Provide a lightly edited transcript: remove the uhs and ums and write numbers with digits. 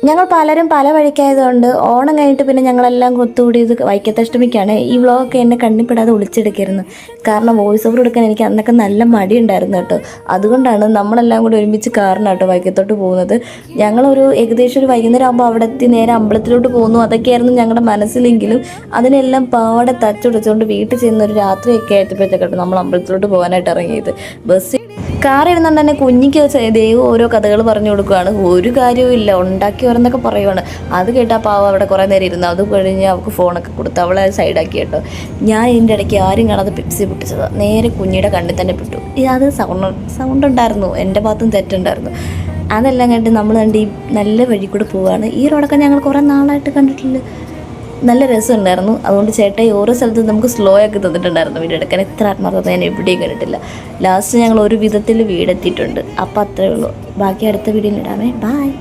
ഞങ്ങൾ പലരും പല വഴിക്കായതുകൊണ്ട് ഓണം കഴിഞ്ഞിട്ട് പിന്നെ ഞങ്ങളെല്ലാം ഒത്തുകൂടിയത് വൈക്കത്തഷ്ടമിക്കാണ്. ഈ വ്ളോഗൊക്കെ എന്നെ കണ്ണിപ്പെടാതെ ഒളിച്ചെടുക്കരുന്നു. കാരണം വോയിസ് ഓവർ എടുക്കാൻ എനിക്ക് അന്നൊക്കെ നല്ല മടിയുണ്ടായിരുന്നു കേട്ടോ. അതുകൊണ്ടാണ് നമ്മളെല്ലാം കൂടി ഒരുമിച്ച് കാറിനാണ് കേട്ടോ വൈക്കത്തോട്ട് പോകുന്നത്. ഞങ്ങളൊരു ഏകദേശം ഒരു വൈകുന്നേരം ആകുമ്പോൾ അവിടെ എത്തി നേരെ അമ്പലത്തിലോട്ട് പോകുന്നു. അതൊക്കെയായിരുന്നു ഞങ്ങളുടെ മനസ്സിലെങ്കിലും അതിനെല്ലാം പാടെ തച്ചുടച്ചുകൊണ്ട് വീട്ടിൽ ചെന്നൊരു രാത്രിയൊക്കെ ആയപ്പോഴത്തേക്കാട്ടോ നമ്മൾ അമ്പലത്തിലോട്ട് പോകാനായിട്ട് ഇറങ്ങിയത്. ബസ് കാർ ഇരുന്നുകൊണ്ട് തന്നെ കുഞ്ഞിക്ക് ദൈവം ഓരോ കഥകൾ പറഞ്ഞു കൊടുക്കുകയാണ്. ഒരു കാര്യവും ഇല്ല, ഉണ്ടാക്കി വരുന്നൊക്കെ പറയുവാണ്. അത് കേട്ടാൽ പാവം അവിടെ കുറേ നേരം ഇരുന്നു. അത് കഴിഞ്ഞ് അവൾക്ക് ഫോണൊക്കെ കൊടുത്ത് അവളെ സൈഡാക്കി കേട്ടോ. ഞാൻ ഇതിൻ്റെ ഇടയ്ക്ക് ആരും കാണാതെ പെപ്സി പൊട്ടിച്ചത് നേരെ കുഞ്ഞിയുടെ കണ്ണിൽ തന്നെ പെട്ടു. അത് സൗണ്ട് ഉണ്ടായിരുന്നു, എൻ്റെ ഭാഗത്തും തെറ്റുണ്ടായിരുന്നു. അതെല്ലാം കണ്ട് നമ്മൾ കണ്ട് ഈ നല്ല വഴി കൂടെ പോവുകയാണ്. ഈ റോഡൊക്കെ ഞങ്ങൾ കുറേ നാളായിട്ട് കണ്ടിട്ടില്ല. നല്ല രസമുണ്ടായിരുന്നു. അതുകൊണ്ട് ചേട്ടായി ഓരോ സ്ഥലത്തും നമുക്ക് സ്ലോ ആക്കി തന്നിട്ടുണ്ടായിരുന്നു വീഡിയോ എടുക്കാൻ. എത്ര ആത്മാർത്ഥത ഞാൻ എവിടെയും കണ്ടിട്ടില്ല. ലാസ്റ്റ് ഞങ്ങൾ ഒരു വിധത്തിൽ വീടെത്തിയിട്ടുണ്ട്. അപ്പോൾ അത്രയേ ഉള്ളൂ. ബാക്കി അടുത്ത വീഡിയോയിൽ ഇടാമേ. ബായ്.